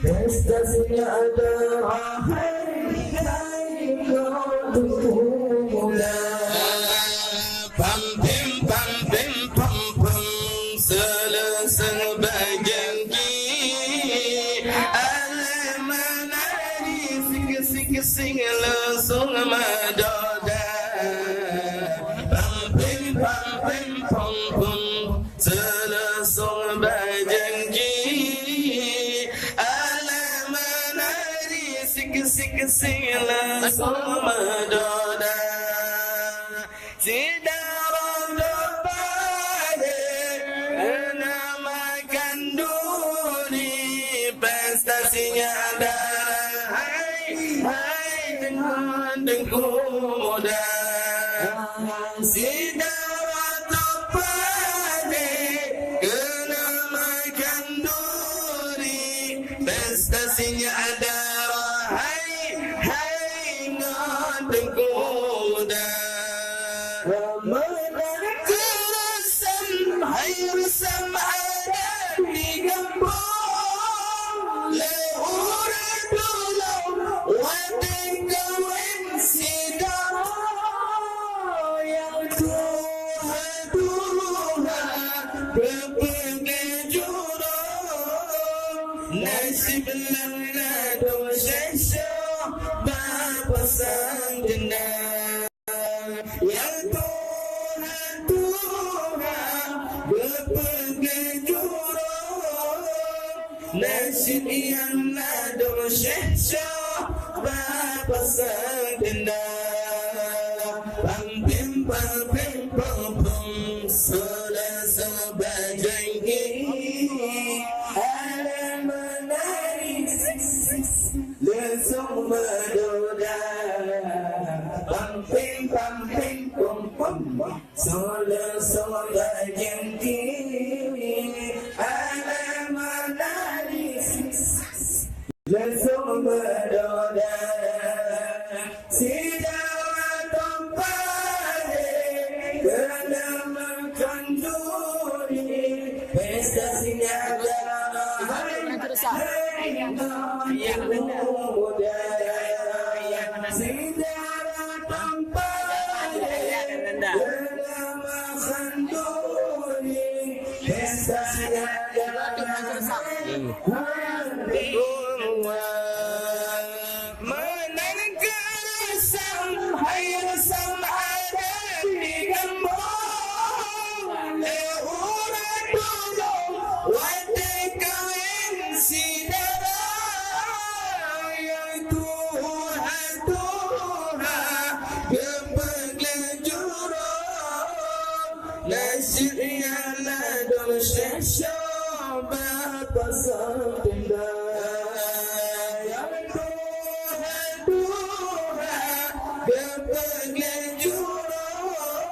Prestasinya adalah pam pim pam pim pam pam selesai bagian ki al-manari sing langsung madoda pam pim pam pam selesai bagian ki al-manari sing langsung madoda Sidaram dopade namakan duri prestasinya adalah hai dengan dengku muda Sidaram dopade namakan duri prestasinya adalah hai dengan dengku muda Kerasam hai rasam ada di kampung Lehura dulu Wadai kawan sidang Yang Tuhan berpergi jurung Nasib lana dosa Bapa sang jenang Yang berpergi jurung Nasib yang nado syekh Bapa sang dendam Pam pim pam selasa bajangi Ada menari Lesung medoda Pam pim pam selasa bajangi Ada menari Lesung medoda Sidawa tempade Kerana makan duri Prestasinya adalah Hai muda Sidawa tempade Kerana makan duri Prestasinya adalah Hai Nasib yang ada syekh Bapa sang dendam Yang Tuhan berpergi jurung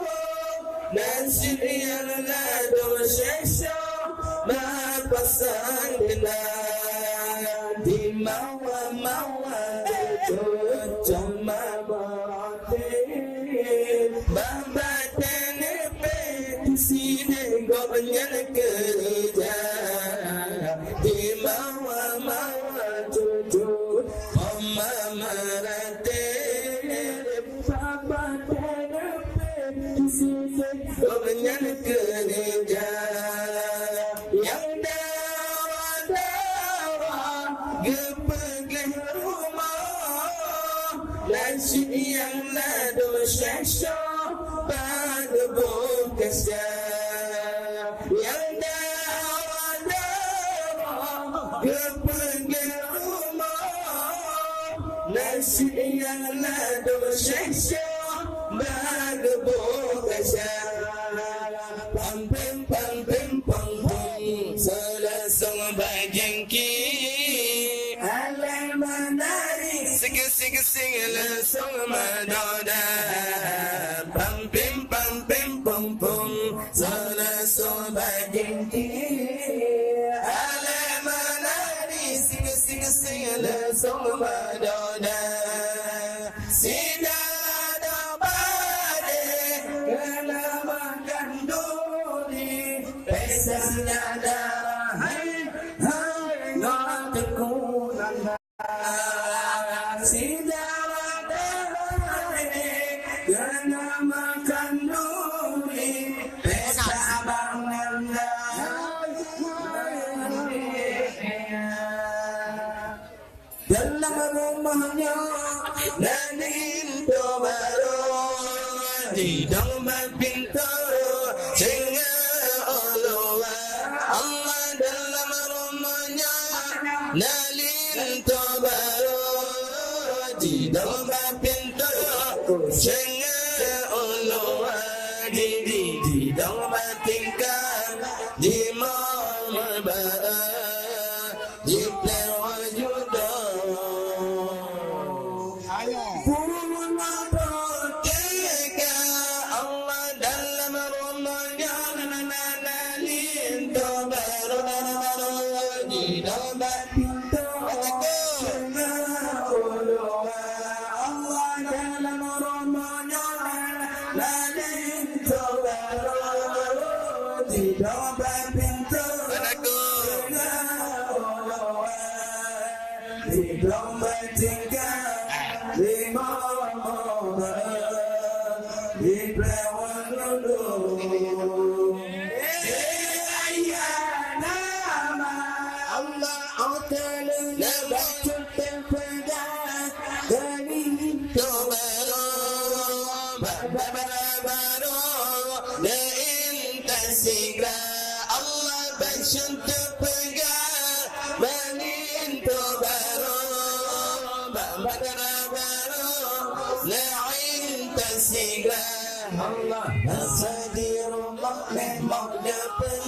Nasib yang ada syekh Bapa sang dendam Di mawa-mawa Cuma berakhir Bapa Sini gobanyan kerja Di mawa-mawa cucu Oma merate Papa tenepe Sini gobanyan kerja Yang dawa-dawa Gepegeh rumah Nasi yang nado syekh Pada bekas yang dawa-dawa Gepegeh rumah Nasi yang nado syekh Pada bekas Pam pim Selasung bajengki Alam menarik Sing langsung madoda Pam pim Selasung bajengki Alam menarik Sing langsung madoda Sidar dabade Kena makan duri Pesasnya darah Hai Nak tekunan Sidar dabade Kena makan duri Pesta bangan dalam rumahnya Nadine baru di dalam pintu sehingga Allah Allah dalam rumahnya Nadine baru di dalam pintu sehingga Allah di dalam tingkah di mana di Allah Nasadirullah memang dapat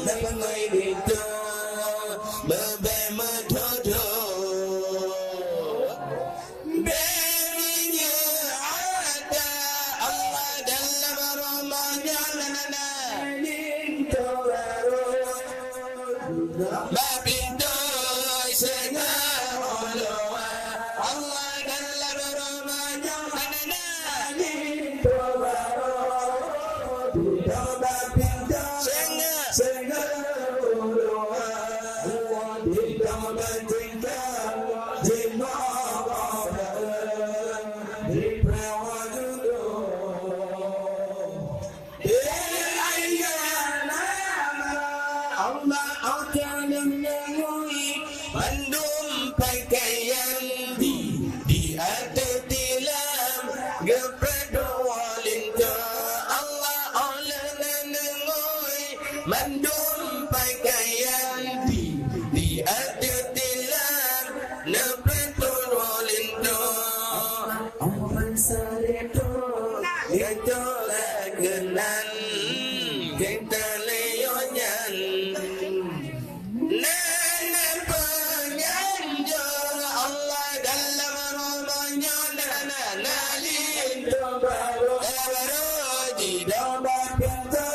itu berbema jodoh berinya ada Allah dalam rumahnya itu baru babintu segala Allah dalam rumahnya itu baru mandum pakaian di ada tilam nepetul walindo aman sareto itu lagenan kita leonyan nana penyanjung Allah dalam rumahnya nana nalindo baru di dalam pintu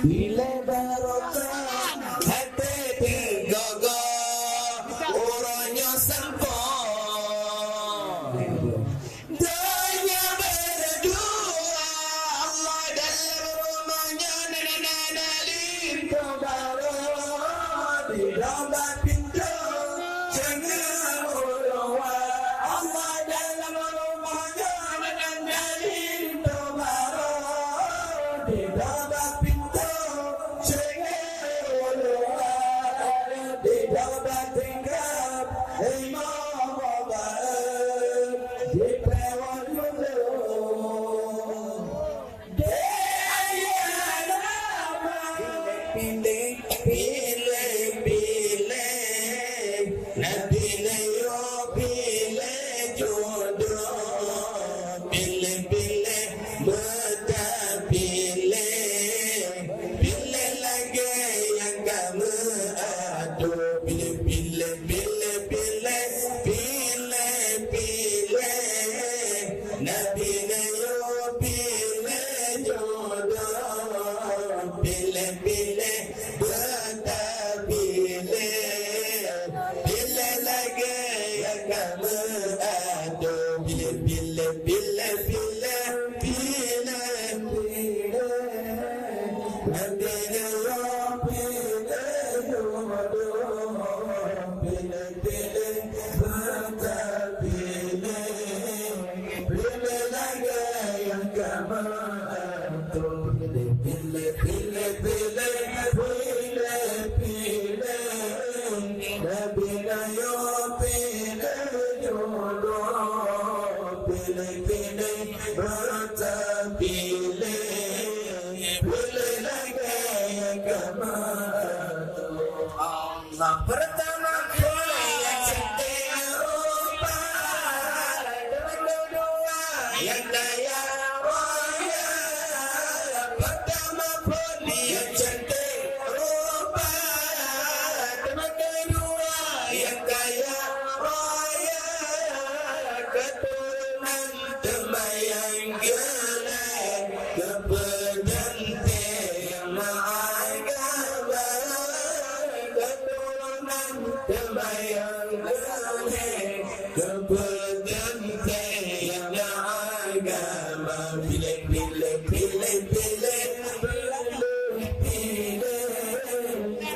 Bila barokah hati Gogo Uronya sempur Doanya berdua Allah dalam rumahnya Nalin Barokah di dalam pintu jangan ulua Allah dalam rumahnya nandalin barokah di dalam pintu jangan ulua di dalam tingkap imam abad di pewan dulu Pilih, pilih, pilih Nah pilih, yo pilih jodoh Pilih, pilih, betul pilih Pilih lagi yang kamu aduh Pilih, pilih, pilih, pilih Pilih, pilih Nah pilih, yo pilih jodoh Pilih, pilih, betul pilih Pilih lagi yang kamu aduh Pilih, pilih, pilih, pilih Pilih, pilih Nanti dia pilih jodoh Pilih, pilih, betul pilih Pilih lagi yang kamu aduh Pilih, pilih, pilih, pilih Pilih, pilih Nabi Nayo pilih jodoh Pilih, pilih, betul pilih Pilih lagi yang kamu aduh Allah pertama pilih yang cantik rupa Dengan dua yang daya raya Pertama pilih yang cantik rupa Dengan kedua yang kaya raya Keturunan terbayang gelap Kepenantian agama Keturunan terbayang gelap Kepenantian agama Pilih, pilih, pilih, pilih Pilih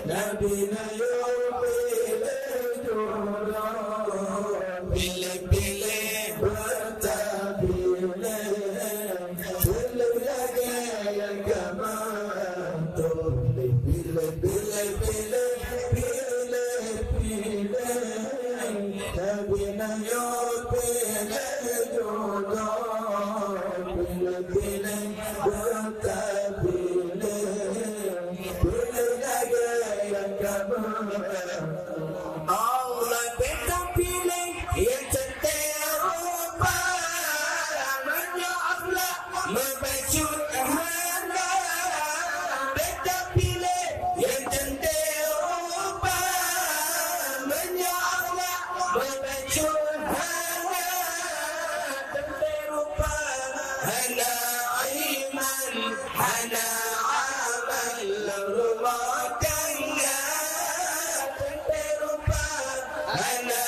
Nabi Nayo pilih jodoh Pilih, pilih, betul pilih Pilih lagi yang kamu aduh Pilih, pilih, pilih, pilih, pilih Nabi Nayo pilih jodoh Pilih, pilih, betul pilih Pilih lagi yang kamu Allah beta pilih yang cantik rupa Namanya akhlak membajut harga Beta pilih yang cantik rupa Namanya akhlak membajut harga Cantik rupa hana iman hana amal rumah tangga Cantik rupa hana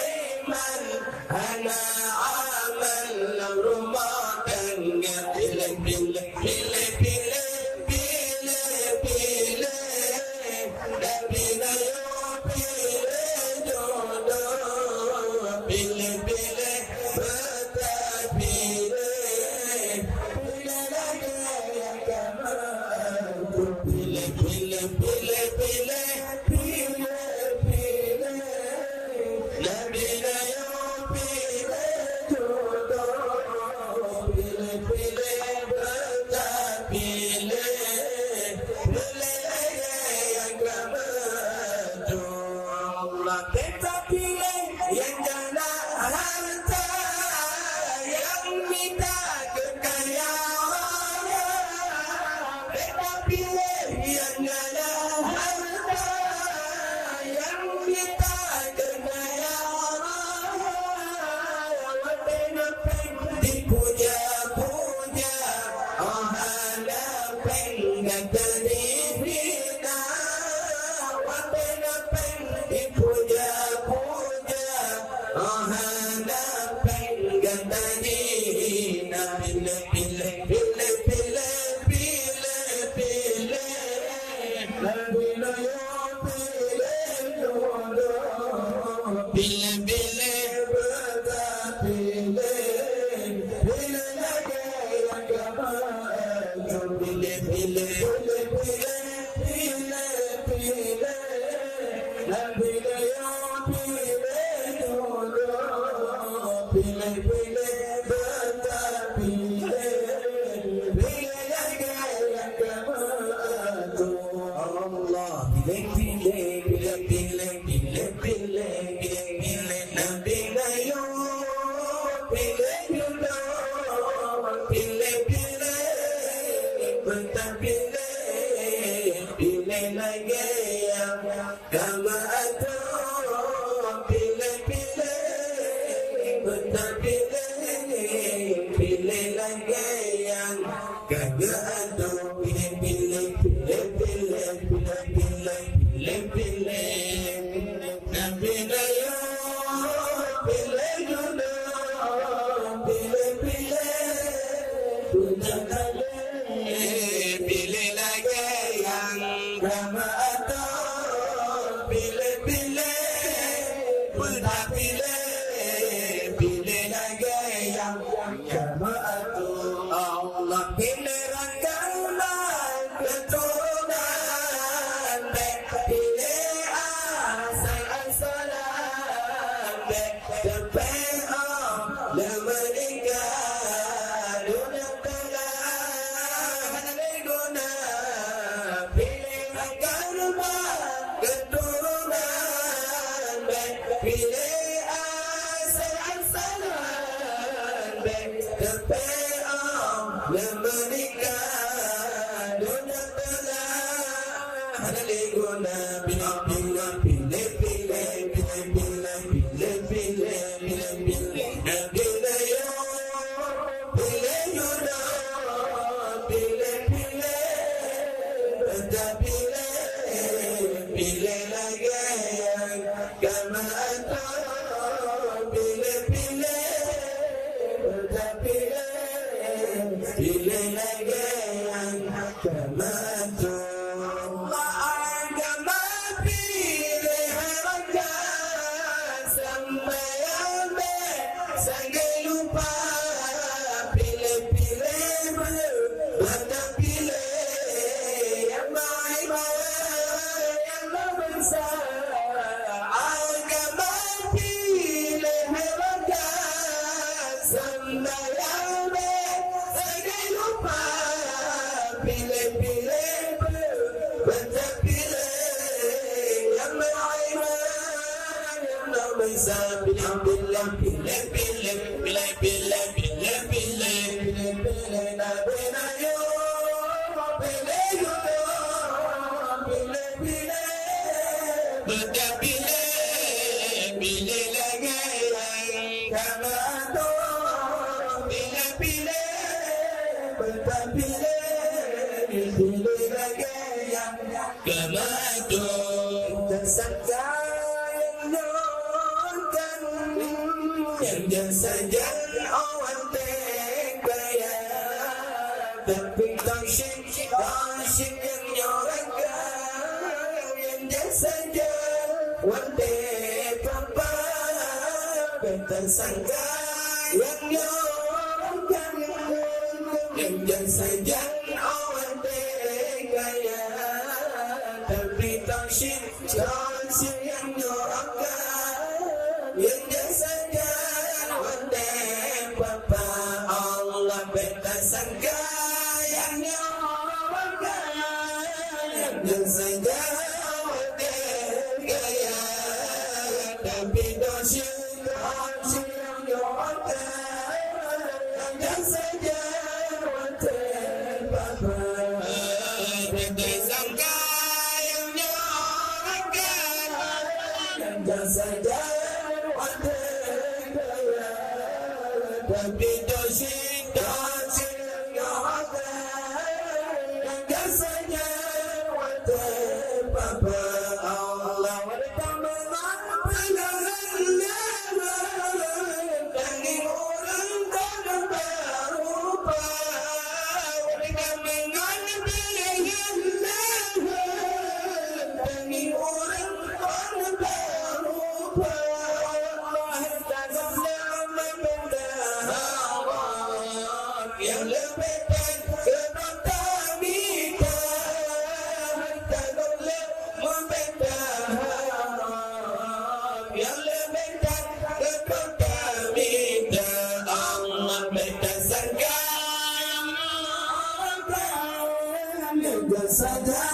iman hana amal rumah tangga Pilih, pilih, pilih, pilih, pilih, pilih Nabi Nayo pilih jodoh Pilih, pilih, betul pilih Pilih lagi yang kamu aduh Pilih, pilih, pilih, pilih Pilih, pilih Nabi Nayo pilih jodoh Pilih, pilih, Dengan saja